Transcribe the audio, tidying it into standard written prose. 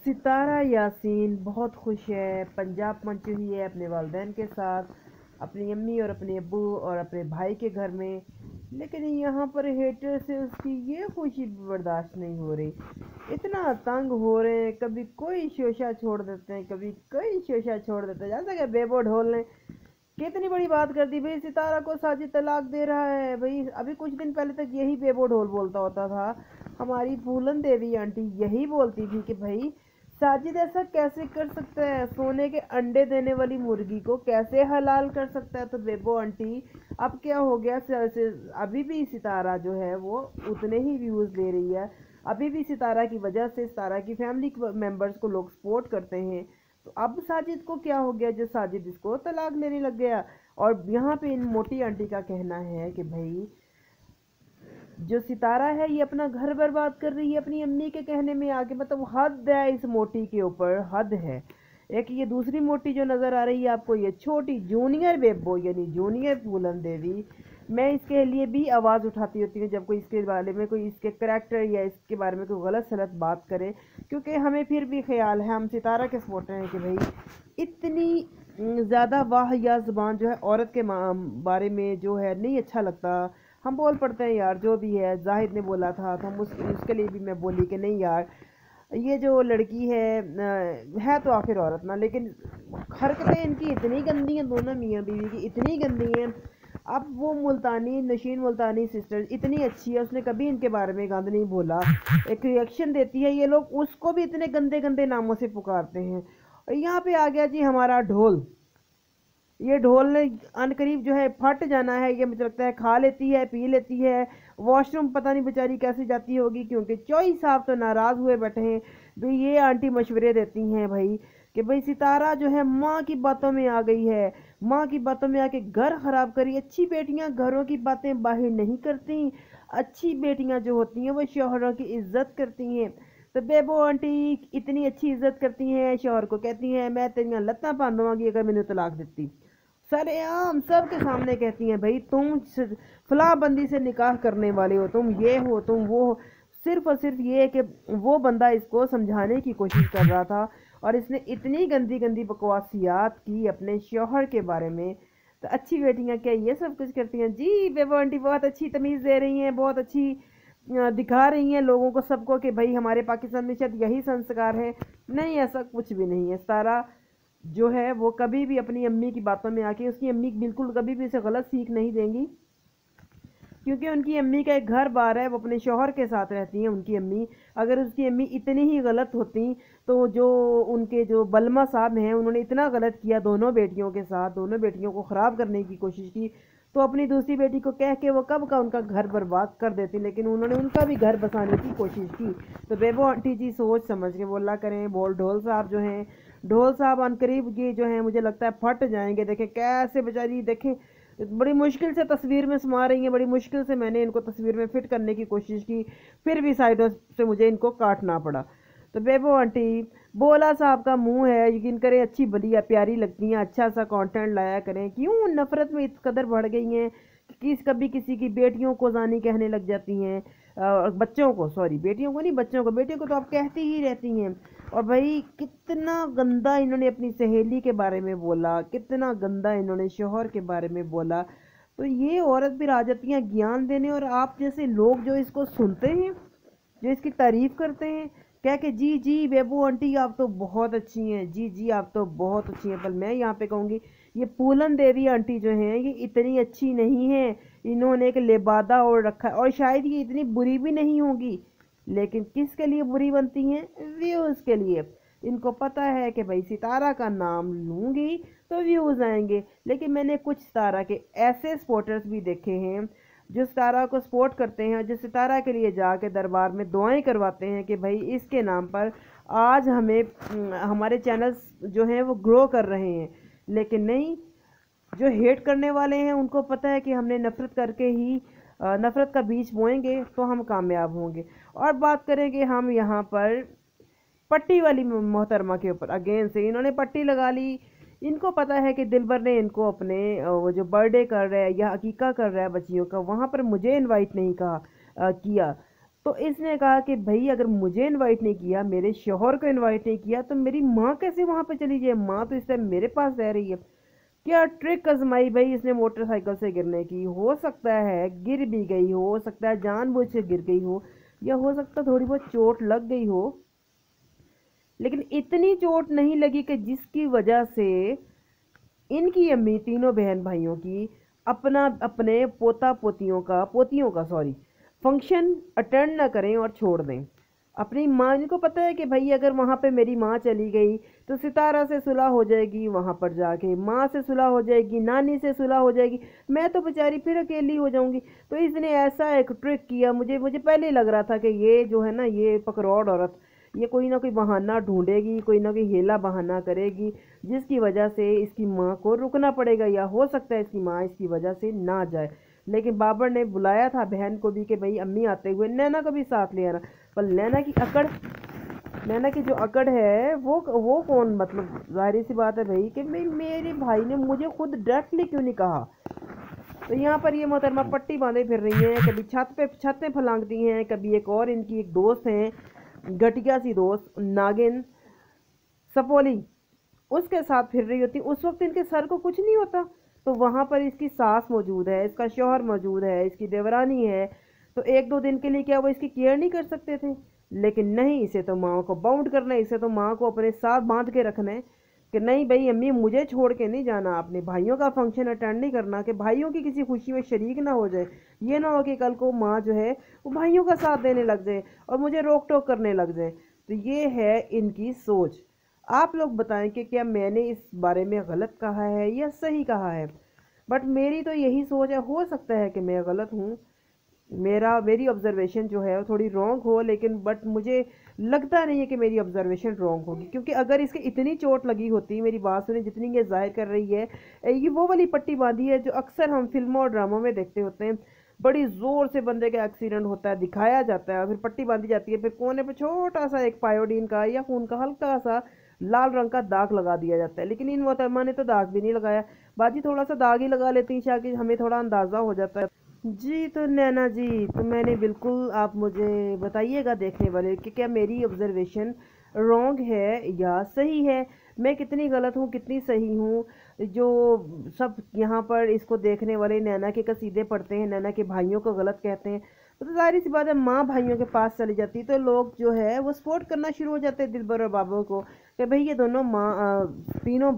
सितारा यासीन बहुत खुश है। पंजाब पहुंची हुई है अपने वालिदैन के साथ, अपनी अम्मी और अपने अब्बू और अपने भाई के घर में। लेकिन यहाँ पर हेटर से उसकी ये खुशी बर्दाश्त नहीं हो रही। इतना तंग हो रहे हैं, कभी कोई शोशा छोड़ देते हैं, कभी कोई शोशा छोड़ देते हैं। जैसा कि बेबो ढोल ने कितनी बड़ी बात कर दी भाई, सितारा को साजिद तलाक दे रहा है भाई। अभी कुछ दिन पहले तक यही बेबो ढोल बोलता होता था। हमारी फूलन देवी आंटी यही बोलती थी कि भाई साजिद ऐसा कैसे कर सकता है, सोने के अंडे देने वाली मुर्गी को कैसे हलाल कर सकता है। तो बेबो आंटी अब क्या हो गया, अभी भी सितारा जो है वो उतने ही व्यूज़ ले रही है। अभी भी सितारा की वजह से सितारा की फैमिली मेंबर्स को लोग सपोर्ट करते हैं। तो अब साजिद को क्या हो गया जो साजिद इसको तलाक लेने लग गया। और यहाँ पे इन मोटी आंटी का कहना है कि भाई जो सितारा है ये अपना घर बर्बाद कर रही है अपनी अम्मी के कहने में आके। मतलब हद है इस मोटी के ऊपर, हद है। एक ये दूसरी मोटी जो नज़र आ रही है आपको, ये छोटी जूनियर बेबो यानी जूनियर फूलन देवी। मैं इसके लिए भी आवाज़ उठाती होती हूँ जब कोई इसके बारे में, कोई इसके करैक्टर या इसके बारे में कोई गलत सलत बात करे, क्योंकि हमें फिर भी ख्याल है, हम सितारा के सपोर्टर हैं कि भाई इतनी ज़्यादा वाह या ज़ुबान जो है औरत के बारे में जो है नहीं अच्छा लगता। हम बोल पड़ते हैं यार, जो भी है जाहिद ने बोला था तो हम उसके लिए भी मैं बोली कि नहीं यार, ये जो लड़की है तो आखिर औरत ना, लेकिन हरकतें इनकी इतनी गंदी हैं, दोनों मियाँ बीवी की इतनी गंदी हैं। अब वो मुल्तानी नशीन मुल्तानी सिस्टर इतनी अच्छी है, उसने कभी इनके बारे में गंद नहीं बोला। एक रिएक्शन देती है, ये लोग उसको भी इतने गंदे गंदे नामों से पुकारते हैं। और यहाँ पे आ गया जी हमारा ढोल। ये ढोल ने अनकरीब जो है फट जाना है। ये मुझे लगता है खा लेती है, पी लेती है, वॉशरूम पता नहीं बेचारी कैसे जाती होगी, क्योंकि चौई साहब तो नाराज़ हुए बैठे हैं। भाई ये आंटी मशवरे देती हैं भाई कि भाई सितारा जो है माँ की बातों में आ गई है, माँ की बातों में आके घर ख़राब करी। अच्छी बेटियाँ घरों की बातें बाहर नहीं करती, अच्छी बेटियाँ जो होती हैं वो शौहरों की इज्जत करती हैं। तो बेबो आंटी इतनी अच्छी इज्जत करती हैं, शौहर को कहती हैं मैं तेरियां लत्तां भन दूंगी अगर मैंने तलाक दिती। सरेआम सबके सामने कहती हैं भाई तुम फलाह बंदी से निकाह करने वाले हो, तुम ये हो तुम वो हो। सिर्फ और सिर्फ ये कि वो बंदा इसको समझाने की कोशिश कर रहा था और इसने इतनी गंदी गंदी बकवासियात की अपने शौहर के बारे में। तो अच्छी बेटियां क्या ये सब कुछ करती हैं जी? बेबो आंटी बहुत अच्छी तमीज़ दे रही हैं, बहुत अच्छी दिखा रही हैं लोगों को, सबको कि भाई हमारे पाकिस्तान में शायद यही संस्कार है। नहीं, ऐसा कुछ भी नहीं है। सारा जो है वो कभी भी अपनी अम्मी की बातों में आके, उसकी अम्मी बिल्कुल कभी भी उसे गलत सीख नहीं देंगी, क्योंकि उनकी अम्मी का एक घर बार है, वो अपने शौहर के साथ रहती हैं उनकी अम्मी। अगर उसकी अम्मी इतनी ही गलत होती तो जो उनके जो बलमा साहब हैं उन्होंने इतना गलत किया दोनों बेटियों के साथ, दोनों बेटियों को ख़राब करने की कोशिश की, तो अपनी दूसरी बेटी को कह के वो कब का उनका घर बर्बाद कर देती, लेकिन उन्होंने उनका भी घर बसाने की कोशिश की। तो बेबो आंटी जी सोच समझ के बोला करें। बोल ढोल साहब जो हैं, ढोल साहब अनकरीब ये जो हैं मुझे लगता है फट जाएंगे। देखें कैसे बेचारी, देखें बड़ी मुश्किल से तस्वीर में समा रही हैं, बड़ी मुश्किल से मैंने इनको तस्वीर में फिट करने की कोशिश की, फिर भी साइडों से मुझे इनको काटना पड़ा। तो बेबो आंटी, बोला साहब का मुंह है, यकीन करें अच्छी बढ़िया प्यारी लगती हैं, अच्छा सा कंटेंट लाया करें। क्यों नफरत में इस कदर बढ़ गई हैं कि कभी किसी की बेटियों को जानी कहने लग जाती हैं, बच्चों को, सॉरी बेटियों को नहीं बच्चों को, बेटियों को तो आप कहती ही रहती हैं। और भाई कितना गंदा इन्होंने अपनी सहेली के बारे में बोला, कितना गंदा इन्होंने शोहर के बारे में बोला। तो ये औरत भी आ जाती हैं ज्ञान देने, और आप जैसे लोग जो इसको सुनते हैं, जो इसकी तारीफ करते हैं, कह के जी जी बेबू आंटी आप तो बहुत अच्छी हैं, जी जी आप तो बहुत अच्छी हैं। पर मैं यहाँ पे कहूँगी ये पूलन देवी आंटी जो हैं ये इतनी अच्छी नहीं है। इन्होंने एक लिबादा ओढ़ रखा है, और शायद ये इतनी बुरी भी नहीं होगी, लेकिन किसके लिए बुरी बनती हैं? व्यूज़ के लिए। इनको पता है कि भाई सितारा का नाम लूँगी तो व्यूज़ आएंगे। लेकिन मैंने कुछ सितारा के ऐसे सपोर्टर्स भी देखे हैं जो सितारा को सपोर्ट करते हैं, जो सितारा के लिए जाके दरबार में दुआएं करवाते हैं कि भाई इसके नाम पर आज हमें हमारे चैनल्स जो हैं वो ग्रो कर रहे हैं। लेकिन नहीं, जो हेट करने वाले हैं उनको पता है कि हमने नफ़रत करके ही नफ़रत का बीज बोएंगे तो हम कामयाब होंगे। और बात करेंगे हम यहाँ पर पट्टी वाली मोहतरमा के ऊपर, अगेन से इन्होंने पट्टी लगा ली। इनको पता है कि दिलबर ने इनको अपने वो जो बर्थडे कर रहा है या अकीका कर रहा है बच्चियों का, वहाँ पर मुझे इनवाइट नहीं किया। तो इसने कहा कि भाई अगर मुझे इनवाइट नहीं किया, मेरे शौहर को इनवाइट नहीं किया, तो मेरी माँ कैसे वहां पे चली जाए? माँ तो इस टाइम मेरे पास रह रही है। क्या ट्रिक आजमाई भाई इसने मोटरसाइकिल से गिरने की। हो सकता है गिर भी गई हो सकता है जानबूझ के गिर गई हो, या हो सकता है थोड़ी बहुत चोट लग गई हो, लेकिन इतनी चोट नहीं लगी कि जिसकी वजह से इनकी अम्मी तीनों बहन भाइयों की अपना अपने पोतियों का सॉरी फंक्शन अटेंड ना करें और छोड़ दें। अपनी माँ, इनको पता है कि भाई अगर वहाँ पे मेरी माँ चली गई तो सितारा से सुलह हो जाएगी, वहाँ पर जाके माँ से सुलह हो जाएगी, नानी से सुलह हो जाएगी, मैं तो बेचारी फिर अकेली हो जाऊंगी। तो इसने ऐसा एक ट्रिक किया। मुझे मुझे पहले ही लग रहा था कि ये जो है ना, ये पकड़ौड़ औरत, ये कोई ना कोई बहाना ढूंढेगी, कोई ना कोई हेला बहाना करेगी, जिसकी वजह से इसकी माँ को रुकना पड़ेगा, या हो सकता है इसकी माँ इसकी वजह से ना जाए। लेकिन बाबर ने बुलाया था बहन को भी कि भाई अम्मी आते हुए नैना को भी साथ ले आना। पर नैना की जो अकड़ है वो कौन, मतलब जाहिर सी बात है भाई कि भाई मेरे भाई ने मुझे खुद डायरेक्टली क्यों नहीं कहा। तो यहाँ पर ये मोहतरमा पट्टी बांधे फिर रही हैं, कभी छतें फलांगती हैं, कभी एक और इनकी एक दोस्त हैं, घटिया सी दोस्त नागिन सपोली, उसके साथ फिर रही होती। उस वक्त इनके सर को कुछ नहीं होता, तो वहां पर इसकी सास मौजूद है, इसका शौहर मौजूद है, इसकी देवरानी है, तो एक दो दिन के लिए क्या वो इसकी केयर नहीं कर सकते थे? लेकिन नहीं, इसे तो माँ को बाउंड करना है, इसे तो माँ को अपने साथ बांध के रखना है कि नहीं भाई अम्मी मुझे छोड़ के नहीं जाना, अपने भाइयों का फंक्शन अटेंड नहीं करना, कि भाइयों की किसी खुशी में शरीक ना हो जाए। ये ना हो कि कल को माँ जो है वो भाइयों का साथ देने लग जाए और मुझे रोक टोक करने लग जाए। तो ये है इनकी सोच। आप लोग बताएं कि क्या मैंने इस बारे में गलत कहा है या सही कहा है? बट मेरी तो यही सोच है। हो सकता है कि मैं गलत हूँ, मेरी ऑब्जर्वेशन जो है वो थोड़ी रॉन्ग हो, लेकिन बट मुझे लगता नहीं है कि मेरी ऑब्जर्वेशन रॉन्ग होगी, क्योंकि अगर इसके इतनी चोट लगी होती, मेरी बात सुने, जितनी ये जाहिर कर रही है, ये वो वाली पट्टी बांधी है जो अक्सर हम फिल्मों और ड्रामों में देखते होते हैं। बड़ी जोर से बंदे का एक्सीडेंट होता है, दिखाया जाता है, और फिर पट्टी बांधी जाती है, फिर कोने पे छोटा सा एक पायोडीन का या खून का हल्का सा लाल रंग का दाग लगा दिया जाता है। लेकिन इन मोहतरमा ने तो दाग भी नहीं लगाया। बाजी थोड़ा सा दाग ही लगा लेती शायद हमें थोड़ा अंदाजा हो जाता है। जी तो नैना जी, तो मैंने बिल्कुल, आप मुझे बताइएगा देखने वाले कि क्या मेरी ऑब्जर्वेशन रॉन्ग है या सही है, मैं कितनी गलत हूँ कितनी सही हूँ। जो सब यहाँ पर इसको देखने वाले नैना के कसीदे पढ़ते हैं, नैना के भाइयों को गलत कहते हैं, तो जाहिर सी बात है माँ भाइयों के पास चली जाती तो लोग जो है वो सपोर्ट करना शुरू हो जाते हैं दिलबर और बाबू को कि भाई ये दोनों माँ तीनों